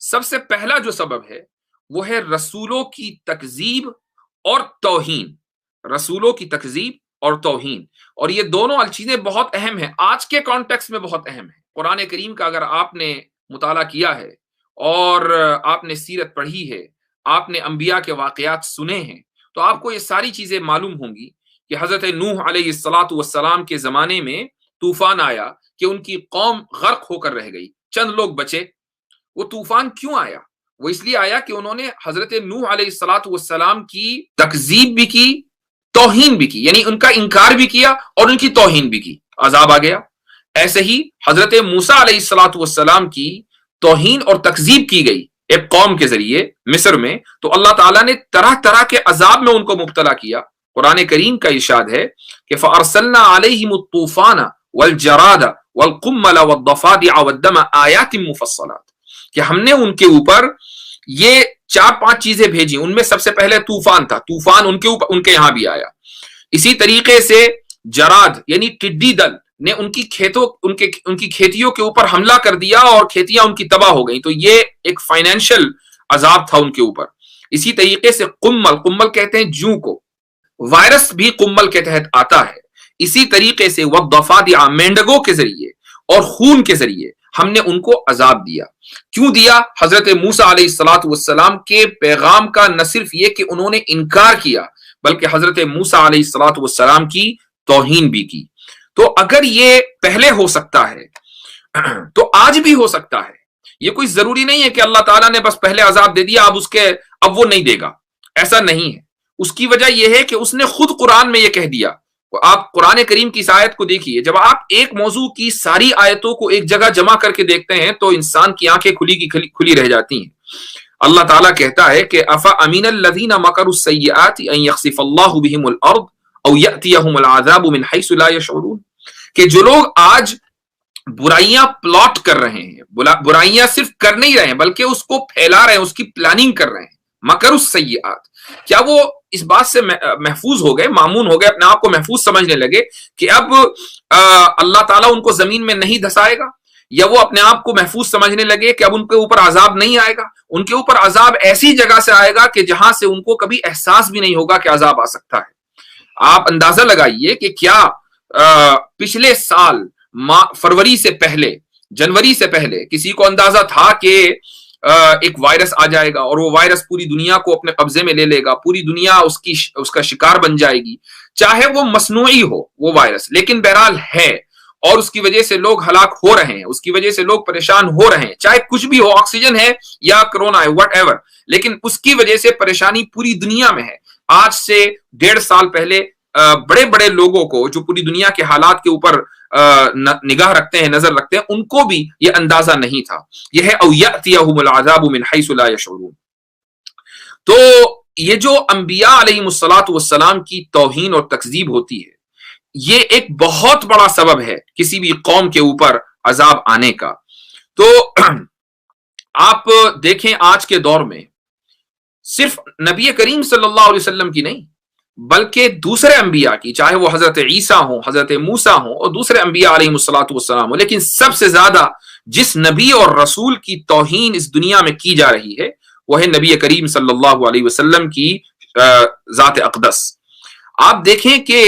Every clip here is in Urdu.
سب سے پہلا جو سبب ہے وہ ہے رسولوں کی تکذیب اور توہین. رسولوں کی تکذیب اور توہین، اور یہ دونوں چیزیں بہت اہم ہیں، آج کے کانٹیکس میں بہت اہم ہیں. قرآن کریم کا اگر آپ نے مطالعہ کیا ہے اور آپ نے سیرت پڑھی ہے، آپ نے انبیاء کے واقعات سنے ہیں، تو آپ کو یہ ساری چیزیں معلوم ہوں گی کہ حضرت نوح علیہ السلام کے زمانے میں طوفان آیا کہ ان کی قوم غرق ہو کر رہ گئی، چند لوگ بچے. وہ طوفان کیوں آیا؟ وہ اس لیے آیا کہ انہوں نے حضرت نوح علیہ السلام کی تکذیب بھی کی، توہین بھی کی، یعنی ان کا انکار بھی کیا اور ان کی توہین بھی کی، عذاب آ گیا. ایسے ہی حضرت موسیٰ علیہ السلام کی توہین اور تکذیب کی گئی ایک قوم کے ذریعے مصر میں، تو اللہ تعالیٰ نے طرح طرح کے عذاب میں ان کو مبتلا کیا. قرآن کریم کا ارشاد ہے کہ فَأَرْسَلْنَا عَلَيْهِمُ الطُّوفَانَ وَالْجَرَادَ وَالْقُمَّلَ وَالضَّفَادِعَ وَالدَّمَ آيَاتٍ مُفَصَّلَاتٍ، کہ ہم نے ان کے اوپر یہ 4-5 چیزیں بھیجی. ان میں سب سے پہلے طوفان تھا، طوفان ان کے اوپر، ان کے یہاں بھی آیا. اسی طریقے سے جراد یعنی ٹڈی دل نے ان کی کھیتیوں کے اوپر حملہ کر دیا اور کھیتیاں ان کی تباہ ہو گئیں، تو یہ ایک فائنینشل عذاب تھا ان کے اوپر. اسی طریقے سے قمل کہتے ہیں جو کو، وائرس بھی قمل کے تحت آتا ہے. اسی طریقے سے والضفادع، مینڈگوں کے ذریعے اور خون کے ذریعے ہم نے ان کو عذاب دیا. کیوں دیا؟ حضرت موسیٰ علیہ السلام کے پیغام کا نہ صرف یہ کہ انہوں نے انکار کیا، بلکہ حضرت موسیٰ علیہ السلام کی توہین بھی کی. تو اگر یہ پہلے ہو سکتا ہے تو آج بھی ہو سکتا ہے. یہ کوئی ضروری نہیں ہے کہ اللہ تعالیٰ نے بس پہلے عذاب دے دیا اب وہ نہیں دے گا، ایسا نہیں ہے. اس کی وجہ یہ ہے کہ اس نے خود قرآن میں یہ کہہ دیا. آپ قرآن کریم کی اس آیت کو دیکھیے، جب آپ ایک موضوع کی ساری آیتوں کو ایک جگہ جمع کر کے دیکھتے ہیں تو انسان کی آنکھیں کھلی رہ جاتی ہیں. اللہ تعالیٰ کہتا ہے کہ أَفَأَمِنَ الَّذِينَ مَكَرُوا السَّيِّئَاتِ أَن يَخْسِفَ اللَّهُ بِهِمُ الْأَرْضَ أَوْ يَأْتِيَهُمُ الْعَذَابُ مِنْ حَيْثُ لَا يَشْعُرُونَ، کہ جو لوگ آج برائیاں پلاٹ کر رہے ہیں، برائیاں صرف کر نہیں رہے ہیں بلکہ اس کو پھیلا رہے ہیں، اس کی پلاننگ کر رہے ہیں، مکر السیئات، کیا وہ اس بات سے محفوظ ہو گئے، مامون ہو گئے، اپنے آپ کو محفوظ سمجھنے لگے کہ اب اللہ تعالیٰ ان کو زمین میں نہیں دھسائے گا، یا وہ اپنے آپ کو محفوظ سمجھنے لگے کہ اب ان کے اوپر عذاب نہیں آئے گا؟ ان کے اوپر عذاب ایسی جگہ سے آئے گا کہ جہاں سے ان کو کبھی احساس بھی نہیں ہوگا کہ عذاب آ سکتا ہے. آپ اندازہ لگائیے کہ کیا پچھلے سال فروری سے پہلے، جنوری سے پہلے کسی کو اندازہ تھا کہ ایک وائرس آ جائے گا اور وہ وائرس پوری دنیا کو اپنے قبضے میں لے لے گا، پوری دنیا اس کا شکار بن جائے گی، چاہے وہ مصنوعی ہو وہ وائرس، لیکن بہرحال ہے، اور اس کی وجہ سے لوگ ہلاک ہو رہے ہیں، اس کی وجہ سے لوگ پریشان ہو رہے ہیں، چاہے کچھ بھی ہو، آکسیجن ہے یا کرونا ہے، واٹ ایور، لیکن اس کی وجہ سے پریشانی پوری دنیا میں ہے. آج سے 1.5 سال پہلے بڑے بڑے لوگوں کو جو پوری دنیا کے حالات کے اوپر نگاہ رکھتے ہیں، نظر رکھتے ہیں، ان کو بھی یہ اندازہ نہیں تھا. یہ ہے او یأتیہم العذاب من حیث لا یشعرون. تو یہ جو انبیاء علیہم السلام کی توہین اور تکذیب ہوتی ہے، یہ ایک بہت بڑا سبب ہے کسی بھی قوم کے اوپر عذاب آنے کا. تو آپ دیکھیں آج کے دور میں صرف نبی کریم صلی اللہ علیہ وسلم کی نہیں بلکہ دوسرے انبیاء کی، چاہے وہ حضرت عیسیٰ ہوں، حضرت موسیٰ ہوں اور دوسرے انبیاء علیہم السلام ہوں، لیکن سب سے زیادہ جس نبی اور رسول کی توہین اس دنیا میں کی جا رہی ہے وہ ہے نبی کریم صلی اللہ علیہ وسلم کی ذات اقدس. آپ دیکھیں کہ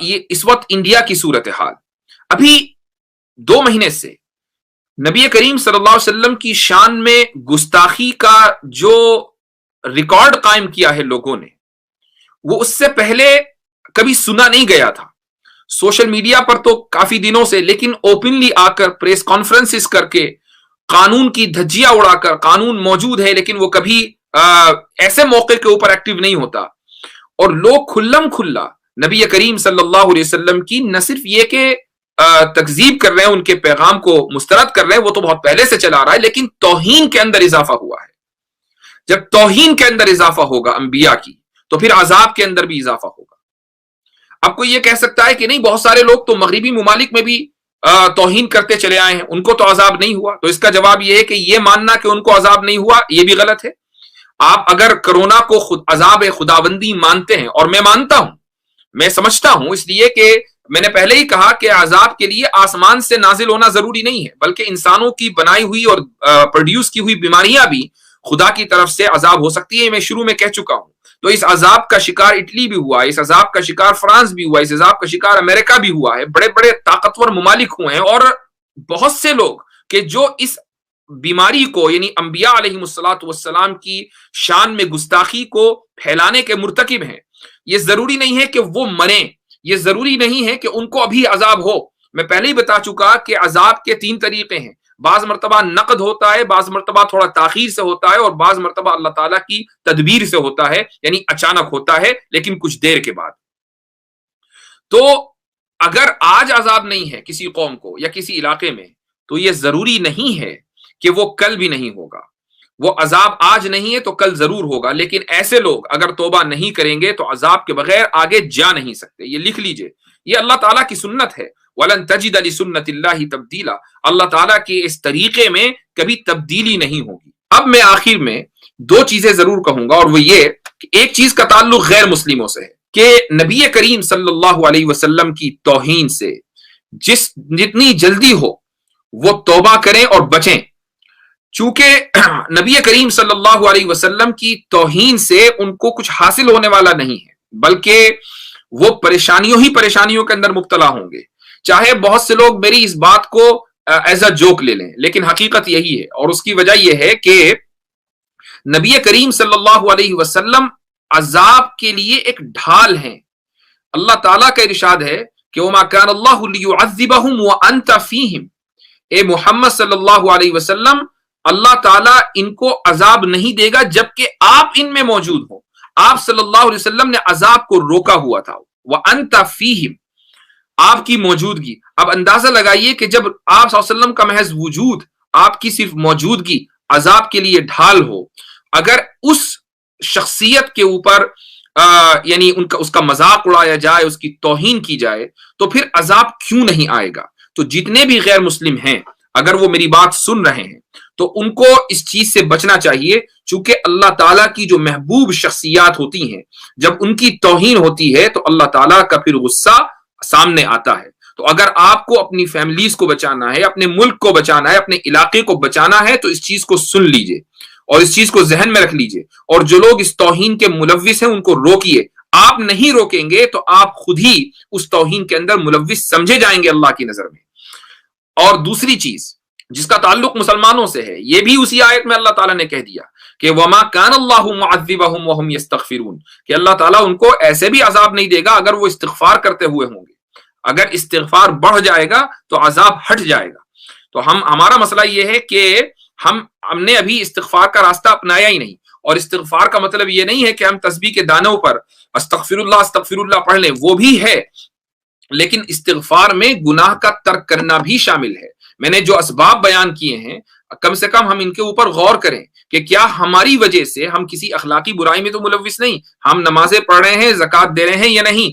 یہ اس وقت انڈیا کی صورتحال، ابھی 2 مہینے سے نبی کریم صلی اللہ علیہ وسلم کی شان میں گستاخی کا جو ریکارڈ قائم کیا ہے لوگوں نے، وہ اس سے پہلے کبھی سنا نہیں گیا تھا. سوشل میڈیا پر تو کافی دنوں سے، لیکن اوپنلی آ کر پریس کانفرنسز کر کے قانون کی دھجیاں اڑا کر، قانون موجود ہے لیکن وہ کبھی ایسے موقع کے اوپر ایکٹیو نہیں ہوتا، اور لوگ کھلم کھلا نبی کریم صلی اللہ علیہ وسلم کی نہ صرف یہ کہ تکذیب کر رہے ہیں، ان کے پیغام کو مسترد کر رہے ہیں، وہ تو بہت پہلے سے چلا رہا ہے، لیکن توہین کے اندر اضافہ ہوا ہے. جب توہین کے اندر اضافہ ہوگا انبیاء کی تو پھر عذاب کے اندر بھی اضافہ ہوگا. اب کوئی یہ کہہ سکتا ہے کہ نہیں، بہت سارے لوگ تو مغربی ممالک میں بھی توہین کرتے چلے آئے ہیں، ان کو تو عذاب نہیں ہوا. تو اس کا جواب یہ ہے کہ یہ ماننا کہ ان کو عذاب نہیں ہوا یہ بھی غلط ہے. آپ اگر کرونا کو عذاب خداوندی مانتے ہیں، اور میں مانتا ہوں، میں سمجھتا ہوں، اس لیے کہ میں نے پہلے ہی کہا کہ عذاب کے لیے آسمان سے نازل ہونا ضروری نہیں ہے، بلکہ انسانوں کی بنائی ہوئی اور پروڈیوس کی ہوئی بیماریاں بھی خدا کی طرف سے عذاب ہو سکتی ہے، میں شروع میں کہہ چکا ہوں۔ تو اس عذاب کا شکار اٹلی بھی ہوا ہے، اس عذاب کا شکار فرانس بھی ہوا ہے، اس عذاب کا شکار امریکہ بھی ہوا ہے، بڑے بڑے طاقتور ممالک ہوئے ہیں، اور بہت سے لوگ کہ جو اس بیماری کو یعنی انبیاء علیہ الصلوۃ والسلام کی شان میں گستاخی کو پھیلانے کے مرتکب ہیں، یہ ضروری نہیں ہے کہ وہ مریں، یہ ضروری نہیں ہے کہ ان کو ابھی عذاب ہو۔ میں پہلے ہی بتا چکا کہ عذاب کے 3 طریقے ہیں، بعض مرتبہ نقد ہوتا ہے، بعض مرتبہ تھوڑا تاخیر سے ہوتا ہے، اور بعض مرتبہ اللہ تعالیٰ کی تدبیر سے ہوتا ہے، یعنی اچانک ہوتا ہے لیکن کچھ دیر کے بعد۔ تو اگر آج عذاب نہیں ہے کسی قوم کو یا کسی علاقے میں، تو یہ ضروری نہیں ہے کہ وہ کل بھی نہیں ہوگا۔ وہ عذاب آج نہیں ہے تو کل ضرور ہوگا، لیکن ایسے لوگ اگر توبہ نہیں کریں گے تو عذاب کے بغیر آگے جا نہیں سکتے۔ یہ لکھ لیجئے، یہ اللہ تعالیٰ کی سنت ہے۔ وَلَن تَجِدَ لِسُنَّتِ اللَّهِ تَبْدِيلًا، اللہ تعالیٰ کے اس طریقے میں کبھی تبدیلی نہیں ہوگی۔ اب میں آخر میں 2 چیزیں ضرور کہوں گا، اور وہ یہ کہ ایک چیز کا تعلق غیر مسلموں سے ہے کہ نبی کریم صلی اللہ علیہ وسلم کی توہین سے جتنی جلدی ہو وہ توبہ کریں اور بچیں، چونکہ نبی کریم صلی اللہ علیہ وسلم کی توہین سے ان کو کچھ حاصل ہونے والا نہیں ہے، بلکہ وہ پریشانیوں کے اندر مبتلا ہوں گے۔ چاہے بہت سے لوگ میری اس بات کو ایز اے جوک لے لیں، لیکن حقیقت یہی ہے، اور اس کی وجہ یہ ہے کہ نبی کریم صلی اللہ علیہ وسلم عذاب کے لیے ایک ڈھال ہیں۔ اللہ تعالیٰ کا ارشاد ہے کہ وَمَا كَانَ اللَّهُ لِيُعَذِّبَهُمْ وَأَنْتَ فِيهِمْ، اے محمد صلی اللہ علیہ وسلم، اللہ تعالیٰ ان کو عذاب نہیں دے گا جبکہ آپ ان میں موجود ہو۔ آپ صلی اللہ علیہ وسلم نے عذاب کو روکا ہوا تھا، وَأَنْتَ فِيهِمْ، آپ کی موجودگی۔ اب اندازہ لگائیے کہ جب آپ صلی اللہ علیہ وسلم کا محض وجود، آپ کی صرف موجودگی عذاب کے لیے ڈھال ہو، اگر اس شخصیت کے اوپر یعنی اس کا مذاق اڑایا جائے، اس کی توہین کی جائے، تو پھر عذاب کیوں نہیں آئے گا؟ تو جتنے بھی غیر مسلم ہیں اگر وہ میری بات سن رہے ہیں تو ان کو اس چیز سے بچنا چاہیے، چونکہ اللہ تعالیٰ کی جو محبوب شخصیات ہوتی ہیں جب ان کی توہین ہوتی ہے تو اللہ تعالیٰ کا پھر غصہ سامنے آتا ہے۔ تو اگر آپ کو اپنی فیملیز کو بچانا ہے، اپنے ملک کو بچانا ہے، اپنے علاقے کو بچانا ہے، تو اس چیز کو سن لیجئے اور اس چیز کو ذہن میں رکھ لیجئے، اور جو لوگ اس توہین کے ملوث ہیں ان کو روکیے۔ آپ نہیں روکیں گے تو آپ خود ہی اس توہین کے اندر ملوث سمجھے جائیں گے اللہ کی نظر میں۔ اور دوسری چیز جس کا تعلق مسلمانوں سے ہے، یہ بھی اسی آیت میں اللہ تعالیٰ نے کہہ دیا کہ وَمَا كَانَ اللَّهُ مُعَذِّبَهُمْ وَهُمْ يَسْتَغْفِرُونَ، کہ اللہ تعالیٰ ان کو ایسے بھی عذاب نہیں دے گا اگر وہ استغفار کرتے ہوئے ہوں گے۔ اگر استغفار بڑھ جائے گا تو عذاب ہٹ جائے گا۔ تو ہمارا مسئلہ یہ ہے کہ ہم نے ابھی استغفار کا راستہ اپنایا ہی نہیں، اور استغفار کا مطلب یہ نہیں ہے کہ ہم تسبیح کے دانوں پر استغفر اللہ پڑھ لیں، وہ بھی ہے، لیکن استغفار میں گناہ کا ترک کرنا بھی شامل ہے۔ میں نے جو اسباب بیان کیے ہیں کم سے کم ہم ان کے اوپر غور کریں کہ کیا ہماری وجہ سے ہم کسی اخلاقی برائی میں تو ملوث نہیں، ہم نمازیں پڑھ رہے ہیں، زکوٰۃ دے رہے ہیں یا نہیں،